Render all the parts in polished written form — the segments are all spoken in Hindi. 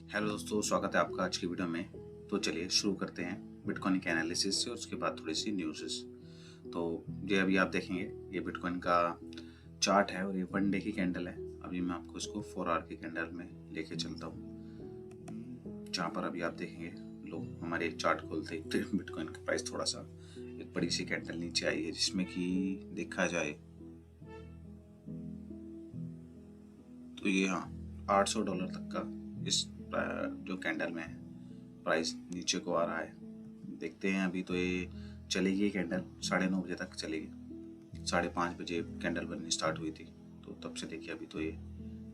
हेलो दोस्तों, स्वागत है आपका आज की वीडियो में। तो चलिए शुरू करते हैं बिटकॉइन के एनालिसिस से, उसके बाद थोड़ी सी न्यूज़। तो ये अभी आप देखेंगे, ये बिटकॉइन का चार्ट है और ये 1 डे की कैंडल है। अभी मैं आपको इसको 4 आवर की कैंडल में लेके चलता हूँ, जहाँ पर अभी आप देखेंगे लोग हमारे चार्ट खोलते ही बिटकॉइन का प्राइस थोड़ा सा एक बड़ी सी कैंडल नीचे आई है, जिसमें कि देखा जाए तो ये $800 तक का इस जो कैंडल में है प्राइस नीचे को आ रहा है। देखते हैं, अभी तो ये चलेगी कैंडल 9:30 बजे तक चलेगी। 5:30 बजे कैंडल बननी स्टार्ट हुई थी, तो तब से देखिए अभी तो ये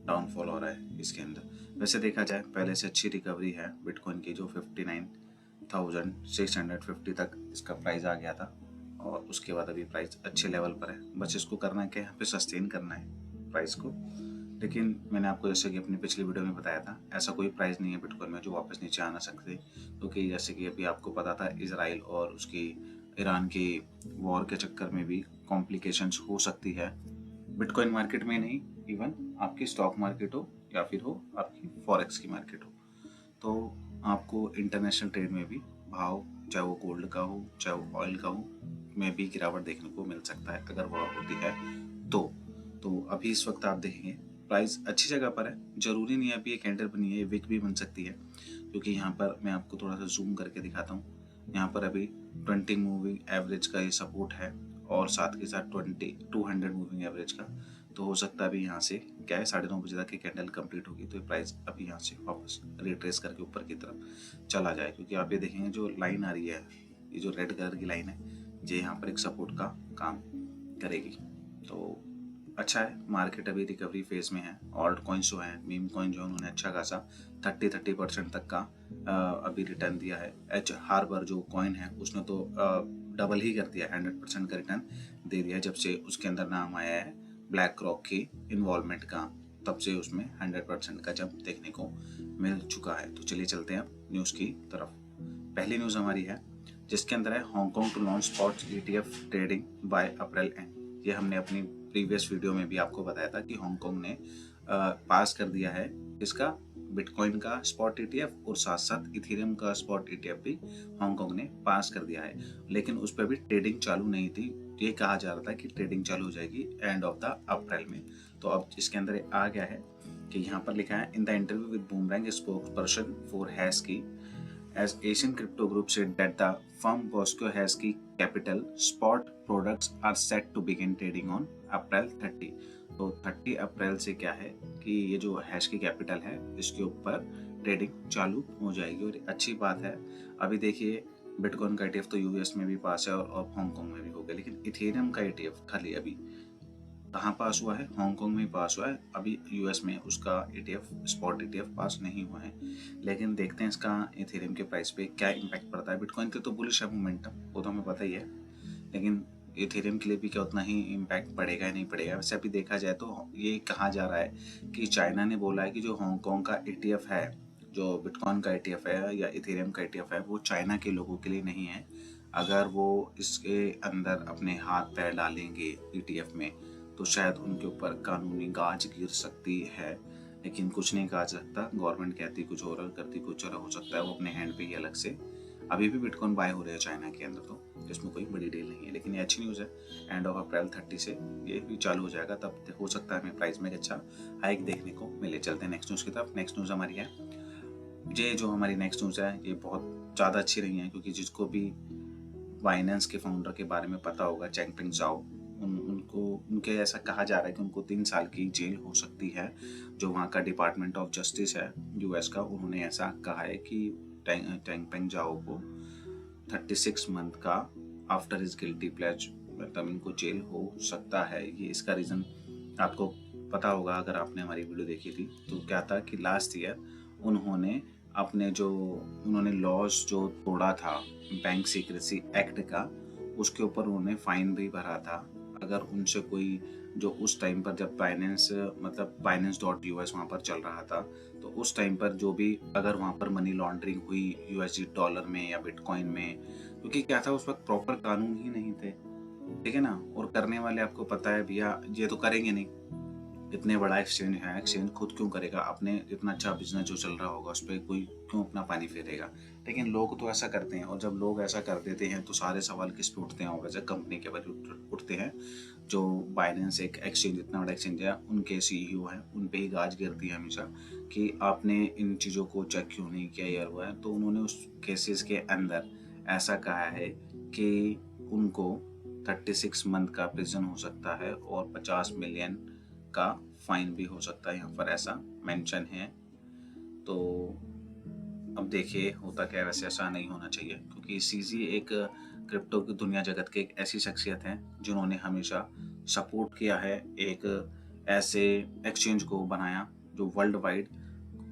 डाउनफॉल हो रहा है इसके अंदर। वैसे देखा जाए पहले से अच्छी रिकवरी है बिटकॉइन की, जो 59,650 तक इसका प्राइस आ गया था और उसके बाद अभी प्राइस अच्छे लेवल पर है। बस इसको करना है कि यहाँ पे सस्टेन करना है प्राइस को। लेकिन मैंने आपको जैसे कि अपनी पिछली वीडियो में बताया था, ऐसा कोई प्राइस नहीं है बिटकॉइन में जो वापस नीचे आ ना सकते, क्योंकि जैसे कि अभी आपको पता था इजराइल और उसकी ईरान की वॉर के चक्कर में भी कॉम्प्लिकेशंस हो सकती है बिटकॉइन मार्केट में, नहीं इवन आपकी स्टॉक मार्केट हो या फिर हो आपकी फॉरेक्स की मार्केट हो। तो आपको इंटरनेशनल ट्रेड में भी भाव, चाहे वो गोल्ड का हो चाहे वो ऑयल का हो, में भी गिरावट देखने को मिल सकता है अगर वॉर होती है तो अभी इस वक्त आप देखेंगे प्राइस अच्छी जगह पर है। जरूरी नहीं है अभी ये कैंडल बनी है, ये विक भी बन सकती है, क्योंकि यहाँ पर मैं आपको थोड़ा सा जूम करके दिखाता हूँ। यहाँ पर अभी 20 मूविंग एवरेज का ये सपोर्ट है और साथ के साथ 200 मूविंग एवरेज का। तो हो सकता है अभी यहाँ से क्या है, 9:30 बजे तक की कैंडल कंप्लीट होगी तो ये प्राइस अभी यहाँ से वापस रिट्रेस करके ऊपर की तरफ चला जाए, क्योंकि आप ये देखेंगे जो लाइन आ रही है, ये जो रेड कलर की लाइन है, ये यहाँ पर एक सपोर्ट का काम करेगी। तो अच्छा है, मार्केट अभी रिकवरी फेज में है। ऑल्ट कॉइन्स जो है, मीम कॉइन जो, उन्होंने अच्छा खासा 30% तक का अभी रिटर्न दिया है। एच हार्बर जो कॉइन है उसने तो डबल ही कर दिया, 100% का रिटर्न दे दिया जब से उसके अंदर नाम आया है ब्लैक रॉक की इन्वॉल्वमेंट का। तब से उसमें 100% का जब देखने को मिल चुका है। तो चलिए चलते हैं अब न्यूज़ की तरफ। पहली न्यूज़ हमारी है जिसके अंदर है Hong Kong to launch spot ETF trading by April end. ये हमने अपनी प्रीवियस वीडियो में भी आपको बताया था कि हांगकांग ने पास कर दिया है इसका बिटकॉइन का स्पॉट ETF और साथ साथ इथेरियम का स्पॉट ETF भी हांगकांग ने पास कर दिया है, लेकिन उस पर भी ट्रेडिंग चालू नहीं थी। ये कहा जा रहा था कि ट्रेडिंग चालू हो जाएगी एंड ऑफ द अप्रैल में। तो अब इसके अंदर आ गया है कि यहाँ पर लिखा है in the interview with boomerang spokesperson for HashKey as Asian Crypto Group said that the firm Bosco Hashkey Capital spot products are set to begin trading on April 30। तो 30 अप्रैल से क्या है कि ये जो हैशकी कैपिटल है इसके ऊपर ट्रेडिंग चालू हो जाएगी और अच्छी बात है। अभी देखिए बिटकॉइन का ETF तो यूएस में भी पास है और हांगकांग में भी हो गया, लेकिन इथेरियम का ETF खाली अभी कहाँ पास हुआ है, हांगकांग में पास हुआ है। अभी यूएस में उसका ETF स्पॉट ETF पास नहीं हुआ है। लेकिन देखते हैं इसका इथेरियम के प्राइस पे क्या इम्पैक्ट पड़ता है। बिटकॉइन के तो बुलिश है मोमेंटम, वो तो हमें पता ही है, लेकिन इथेरियम के लिए भी क्या उतना ही इम्पैक्ट पड़ेगा या नहीं पड़ेगा। वैसे अभी देखा जाए तो ये कहा जा रहा है कि चाइना ने बोला है कि जो हांगकांग का ETF है, जो बिटकॉइन का ETF है या इथेरियम का ETF है, वो चाइना के लोगों के लिए नहीं है। अगर वो इसके अंदर अपने हाथ पैर डालेंगे ETF में तो शायद उनके ऊपर कानूनी गाज गिर सकती है, लेकिन कुछ नहीं कहा जा सकता। गवर्नमेंट कहती कुछ और करती कुछ और, हो सकता है वो अपने हैंड पे ही अलग से। अभी भी बिटकॉइन बाय हो रहे हैं चाइना के अंदर, तो इसमें कोई बड़ी डील नहीं है, लेकिन ये अच्छी न्यूज़ है। एंड ऑफ अप्रैल 30 से ये भी चालू हो जाएगा, तब हो सकता है हमें प्राइस में एक अच्छा हाइक देखने को मिले। चलते हैं नेक्स्ट न्यूज़ की तरफ। नेक्स्ट न्यूज़ हमारी है, ये जो हमारी नेक्स्ट न्यूज़ है ये बहुत ज़्यादा अच्छी रही है, क्योंकि जिसको भी बाइनेंस के फाउंडर के बारे में पता होगा, चैंगपेंग झाओ, उनको उनके ऐसा कहा जा रहा है कि उनको 3 साल की जेल हो सकती है। जो वहाँ का डिपार्टमेंट ऑफ जस्टिस है यूएस का, उन्होंने ऐसा कहा है कि चैंगपेंग झाओ को 36 मंथ का आफ्टर इज गिल्टी प्लेज, मतलब इनको जेल हो सकता है। ये इसका रीज़न आपको पता होगा अगर आपने हमारी वीडियो देखी थी। तो क्या था कि लास्ट ईयर उन्होंने अपने जो उन्होंने लॉज जो तोड़ा था बैंक सीक्रेसी एक्ट का, उसके ऊपर उन्होंने फाइन भी भरा था। अगर उनसे कोई जो उस टाइम पर जब बाइनेंस मतलब Binance.us वहाँ पर चल रहा था, तो उस टाइम पर जो भी अगर वहाँ पर मनी लॉन्ड्रिंग हुई USD डॉलर में या बिटकॉइन में, क्योंकि क्या था उस वक्त प्रॉपर कानून ही नहीं थे, ठीक है ना। और करने वाले आपको पता है भैया ये तो करेंगे नहीं, इतने बड़ा एक्सचेंज है, एक्सचेंज खुद क्यों करेगा? अपने इतना अच्छा बिजनेस जो चल रहा होगा उस पर कोई क्यों अपना पानी फेरेगा? लेकिन लोग तो ऐसा करते हैं, और जब लोग ऐसा कर देते हैं तो सारे सवाल किस पे उठते हैं? और वैसे कंपनी के बारे उठते हैं। जो बाइनेंस एक एक्सचेंज, इतना बड़ा एक्सचेंज है, उनके सीईओ हैं, उन पे ही गाज गिरती है हमेशा कि आपने इन चीज़ों को चेक क्यों नहीं किया, ये हुआ है। तो उन्होंने उस केसेस के अंदर ऐसा कहा है कि उनको 36 मंथ का प्रिजन हो सकता है और 50 मिलियन का फाइन भी हो सकता है, यहाँ पर ऐसा मेंशन है। तो अब देखिए होता क्या है, वैसे ऐसा नहीं होना चाहिए, क्योंकि सीजी एक क्रिप्टो की दुनिया जगत के एक ऐसी शख्सियत हैं जिन्होंने हमेशा सपोर्ट किया है एक ऐसे एक्सचेंज को बनाया जो वर्ल्ड वाइड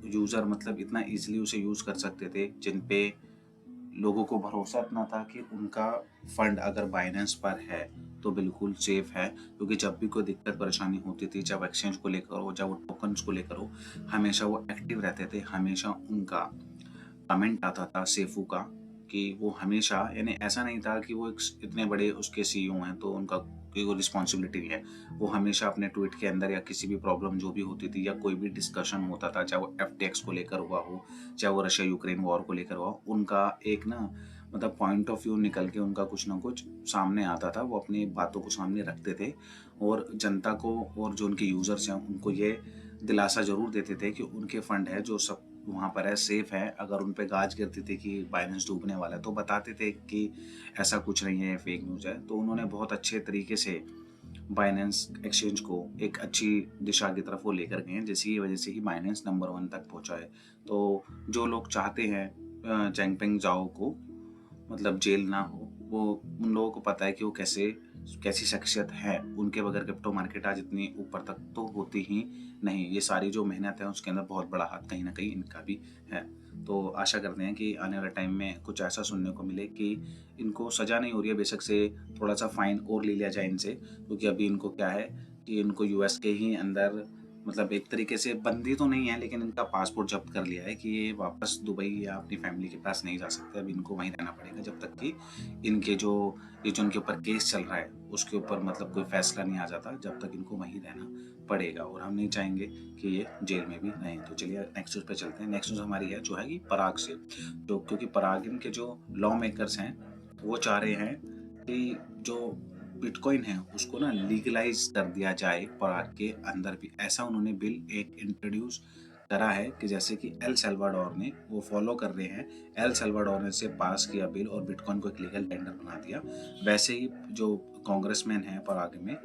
यूज़र मतलब इतना इजीली उसे यूज़ कर सकते थे, जिन पे लोगों को भरोसा इतना था कि उनका फंड अगर बाइनेंस पर है तो बिल्कुल सेफ है। क्योंकि जब भी कोई दिक्कत परेशानी होती थी, चाहे वो एक्सचेंज को लेकर हो, चाहे वो टोकन्स को लेकर हो, हमेशा वो एक्टिव रहते थे। हमेशा उनका कमेंट आता था सेफू का कि वो हमेशा, यानी ऐसा नहीं था कि वो इतने बड़े उसके सीईओ हैं तो उनका कोई वो रिस्पॉन्सिबिलिटी नहीं है। वो हमेशा अपने ट्वीट के अंदर या किसी भी प्रॉब्लम जो भी होती थी या कोई भी डिस्कशन होता था, चाहे वो एफटीएक्स को लेकर हुआ हो, चाहे वो रशिया यूक्रेन वॉर को लेकर हुआ हो, उनका एक ना मतलब पॉइंट ऑफ व्यू निकल के उनका कुछ ना कुछ सामने आता था। वो अपनी बातों को सामने रखते थे और जनता को और जो उनके यूजर्स हैं उनको ये दिलासा जरूर देते थे कि उनके फंड है जो सब वहाँ पर है, सेफ है। अगर उन पे गाज गिरती थी कि बाइनेंस डूबने वाला है तो बताते थे कि ऐसा कुछ नहीं है, फेक न्यूज़ है। तो उन्होंने बहुत अच्छे तरीके से बाइनेंस एक्सचेंज को एक अच्छी दिशा की तरफ वो लेकर गए हैं, जिसकी वजह से ही बाइनेंस नंबर 1 तक पहुंचा है। तो जो लोग चाहते हैं चैंगपेंग जाओ को मतलब जेल ना हो, वो उन लोगों को पता है कि वो कैसी शख्सियत है। उनके बगैर क्रिप्टो मार्केट आज इतनी ऊपर तक तो होती ही नहीं। ये सारी जो मेहनत है उसके अंदर बहुत बड़ा हाथ कहीं ना कहीं इनका भी है। तो आशा करते हैं कि आने वाले टाइम में कुछ ऐसा सुनने को मिले कि इनको सज़ा नहीं हो रही है, बेशक से थोड़ा सा फाइन और ले लिया जाए इनसे, क्योंकि अभी इनको क्या है कि इनको यूएस के ही अंदर मतलब एक तरीके से बंदी तो नहीं है, लेकिन इनका पासपोर्ट जब्त कर लिया है कि ये वापस दुबई या अपनी फैमिली के पास नहीं जा सकते। अब इनको वहीं रहना पड़ेगा जब तक कि इनके जो ये जो इनके ऊपर केस चल रहा है उसके ऊपर मतलब कोई फैसला नहीं आ जाता, जब तक इनको वहीं रहना पड़ेगा। और हम नहीं चाहेंगे कि ये जेल में भी रहें। तो चलिए नेक्स्ट न्यूज़ पे चलते हैं। नेक्स्ट न्यूज़ हमारी है जो है कि पराग से। तो क्योंकि पराग इनके जो लॉ मेकर्स हैं वो चाह रहे हैं कि जो बिटकॉइन है उसको ना लीगलाइज कर दिया जाए पराग के अंदर भी। ऐसा उन्होंने बिल एक इंट्रोड्यूस करा है कि जैसे कि एल सल्वाडोर ने वो फॉलो कर रहे हैं। एल सल्वाडोर ने से पास किया बिल और बिटकॉइन को एक लीगल टेंडर बना दिया। वैसे ही जो कांग्रेसमैन हैं पराग में,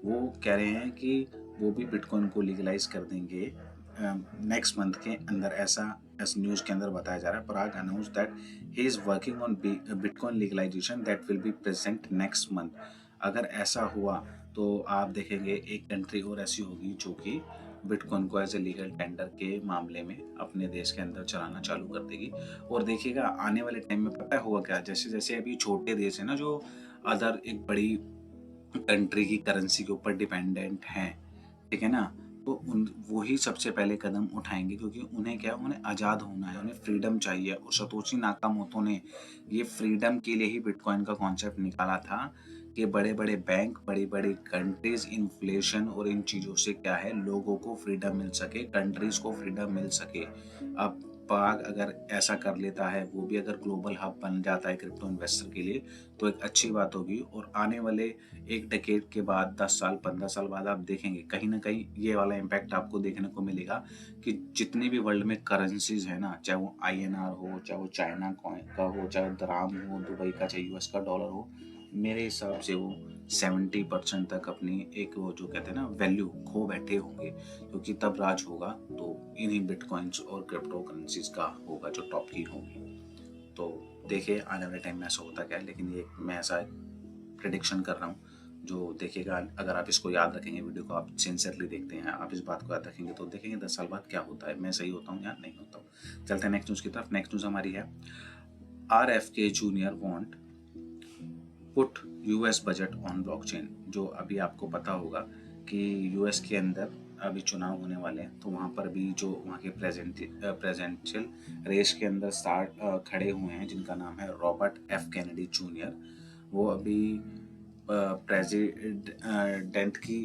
वो कह रहे हैं कि वो भी बिटकॉइन को लीगलाइज कर देंगे नेक्स्ट मंथ के अंदर। ऐसा इस न्यूज़ के अंदर बताया जा रहा है। Parag announce that he is working on bitcoin legalisation that will be present next month. अगर ऐसा हुआ तो आप देखेंगे एक कंट्री और ऐसी होगी जो कि बिटकॉइन को एज ए लीगल टेंडर के मामले में अपने देश के अंदर चलाना चालू कर देगी। और देखिएगा आने वाले टाइम में पता होगा क्या, जैसे जैसे अभी छोटे देश है ना जो अदर एक बड़ी कंट्री की करेंसी के ऊपर डिपेंडेंट हैं, ठीक है ना, तो उन वही सबसे पहले कदम उठाएंगे, क्योंकि उन्हें क्या, उन्हें आज़ाद होना है, उन्हें फ्रीडम चाहिए। और सतोशी नाकामोटो ने ये फ्रीडम के लिए ही बिटकॉइन का कॉन्सेप्ट निकाला था कि बड़े बड़े बैंक, बड़ी बड़ी कंट्रीज, इन्फ्लेशन और इन चीज़ों से क्या है लोगों को फ्रीडम मिल सके, कंट्रीज को फ्रीडम मिल सके। अब पराग अगर ऐसा कर लेता है, वो भी अगर ग्लोबल हब बन जाता है क्रिप्टो इन्वेस्टर के लिए, तो एक अच्छी बात होगी। और आने वाले एक डेकेड के बाद 10 साल 15 साल बाद आप देखेंगे कहीं ना कहीं ये वाला इम्पैक्ट आपको देखने को मिलेगा कि जितनी भी वर्ल्ड में करेंसीज है ना, चाहे वो आईएनआर हो, चाहे वो चाइना कॉइन का हो, चाहे दराम हो दुबई का, चाहे यूएस का डॉलर हो, मेरे हिसाब से वो 70% तक अपनी एक वो जो कहते हैं ना वैल्यू खो बैठे होंगे। क्योंकि तब राज होगा तो इन्हीं बिटकॉइंस और क्रिप्टो करेंसीज का होगा जो टॉप की होंगी। तो देखिए आने वाले टाइम में ऐसा होता क्या है, लेकिन ये मैं ऐसा प्रिडिक्शन कर रहा हूँ जो देखिएगा। अगर आप इसको याद रखेंगे, वीडियो को आप सिंसियरली देखते हैं, आप इस बात को याद रखेंगे, तो देखेंगे 10 साल बाद क्या होता है, मैं सही होता हूँ या नहीं होता हूँ। चलते हैं नेक्स्ट न्यूज़ की तरफ। नेक्स्ट न्यूज़ हमारी है RFK junior want put US budget on blockchain. जो अभी आपको पता होगा कि यूएस के अंदर अभी चुनाव होने वाले हैं, तो वहाँ पर भी जो वहाँ के प्रेजेंशियल रेस के अंदर खड़े हुए हैं जिनका नाम है रॉबर्ट एफ कैनेडी जूनियर। वो अभी प्रेसिडेंट की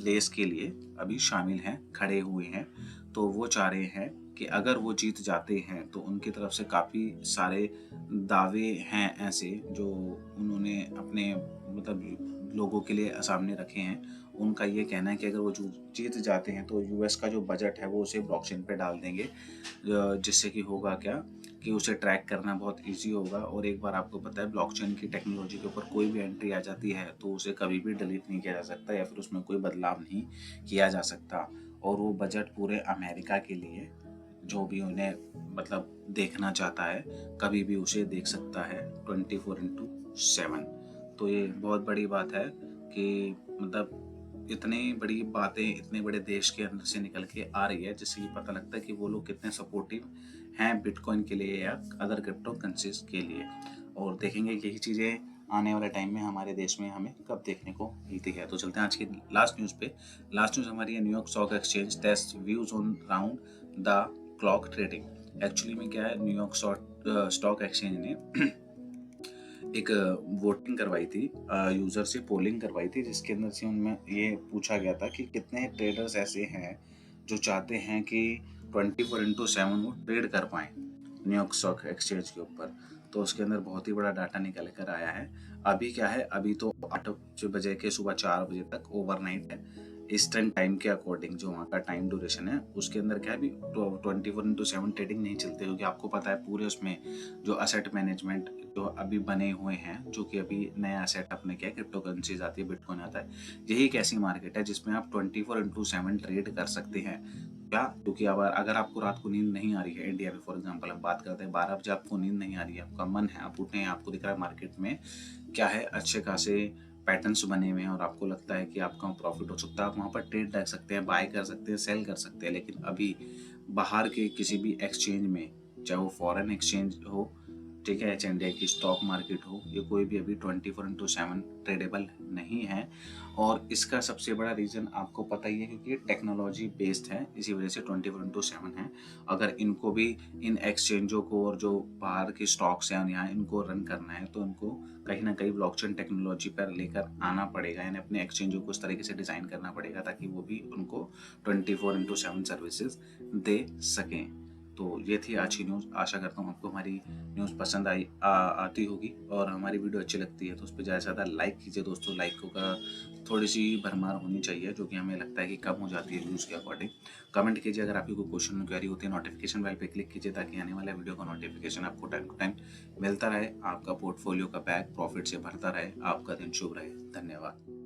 रेस के लिए अभी शामिल हैं, खड़े हुए हैं। तो वो चाह रहे हैं कि अगर वो जीत जाते हैं तो उनकी तरफ से काफ़ी सारे दावे हैं ऐसे जो उन्होंने अपने मतलब लोगों के लिए सामने रखे हैं। उनका ये कहना है कि अगर वो जीत जाते हैं तो यूएस का जो बजट है वो उसे ब्लॉकचेन पे डाल देंगे, जिससे कि होगा क्या कि उसे ट्रैक करना बहुत इजी होगा। और एक बार आपको पता है ब्लॉकचेन की टेक्नोलॉजी के ऊपर कोई भी एंट्री आ जाती है तो उसे कभी भी डिलीट नहीं किया जा सकता या फिर उसमें कोई बदलाव नहीं किया जा सकता। और वो बजट पूरे अमेरिका के लिए जो भी उन्हें मतलब देखना चाहता है कभी भी उसे देख सकता है 24/7। तो ये बहुत बड़ी बात है कि मतलब इतनी बड़ी बातें इतने बड़े देश के अंदर से निकल के आ रही है, जिससे ये पता लगता है कि वो लोग कितने सपोर्टिव हैं बिटकॉइन के लिए या अदर क्रिप्टो करेंसीज के लिए। और देखेंगे यही चीज़ें आने वाले टाइम में हमारे देश में हमें कब देखने को मिलती है। तो चलते हैं आज की लास्ट न्यूज़ पे। लास्ट न्यूज़ हमारी है New York stock exchange test views on round the clock trading. Actually में क्या है, न्यूयॉर्क स्टॉक एक्सचेंज ने एक वोटिंग करवाई थी, यूज़र से पोलिंग करवाई थी, जिसके अंदर से उनमें ये पूछा गया था कि कितने ट्रेडर्स ऐसे हैं जो चाहते हैं कि 24/7 वो ट्रेड कर पाएँ न्यूयॉर्क स्टॉक एक्सचेंज के ऊपर। तो उसके अंदर बहुत ही बड़ा डाटा निकल कर आया है। अभी क्या है, अभी तो 8 बजे के सुबह 4 बजे तक ओवरनाइट है। ईस्टर्न टाइम के अकॉर्डिंग जो वहाँ का टाइम ड्यूरेशन है उसके अंदर क्या है, अभी 24/7 ट्रेडिंग नहीं चलती, क्योंकि आपको पता है पूरे उसमें जो असेट मैनेजमेंट जो अभी बने हुए हैं, जो कि अभी नया सेटअप ने क्या है, क्रिप्टो करेंसीज आती है, बिटकॉइन आता है। यही एक ऐसी मार्केट है जिसमें आप 24/7 ट्रेड कर सकते हैं। क्या? क्योंकि अब अगर आपको रात को नींद नहीं आ रही है, इंडिया में फॉर एग्जांपल हम बात करते हैं, 12 बजे आपको नींद नहीं आ रही है, आपका मन है आप उठे हैं, आपको दिख रहा है मार्केट में क्या है, अच्छे खासे पैटर्न्स बने हुए हैं और आपको लगता है कि आपका प्रॉफिट हो सकता है, आप वहाँ पर ट्रेड रख सकते हैं, बाय कर सकते हैं, सेल कर सकते हैं। लेकिन अभी बाहर के किसी भी एक्सचेंज में, चाहे वो फॉरेन एक्सचेंज हो, ठीक है, चाहे इंडिया की स्टॉक मार्केट हो, ये कोई भी अभी 24/7 ट्रेडेबल नहीं है। और इसका सबसे बड़ा रीज़न आपको पता ही है, क्योंकि ये टेक्नोलॉजी बेस्ड है, इसी वजह से 24/7 है। अगर इनको भी इन एक्सचेंजों को और जो बाहर की स्टॉक्स हैं यहाँ इनको रन करना है तो इनको कहीं ना कहीं ब्लॉकचेन टेक्नोलॉजी पर लेकर आना पड़ेगा, यानी अपने एक्सचेंजों को उस तरीके से डिज़ाइन करना पड़ेगा ताकि वो भी उनको 24/7 सर्विसेज दे सकें। तो ये थी आज की न्यूज़। आशा करता हूँ आपको हमारी न्यूज़ पसंद आती होगी, और हमारी वीडियो अच्छी लगती है तो उस पर ज़्यादा से ज़्यादा लाइक कीजिए दोस्तों। लाइकों का थोड़ी सी भरमार होनी चाहिए, जो कि हमें लगता है कि कम हो जाती है व्यूज़ के अकॉर्डिंग। कमेंट कीजिए अगर आपकी कोई क्वेश्चन क्वेरी होती है, नोटिफिकेशन बेल पे क्लिक कीजिए ताकि आने वाले वीडियो का नोटिफिकेशन आपको टाइम टू टाइम मिलता रहे, आपका पोर्टफोलियो का बैग प्रॉफिट से भरता रहे। आपका दिन शुभ रहे। धन्यवाद।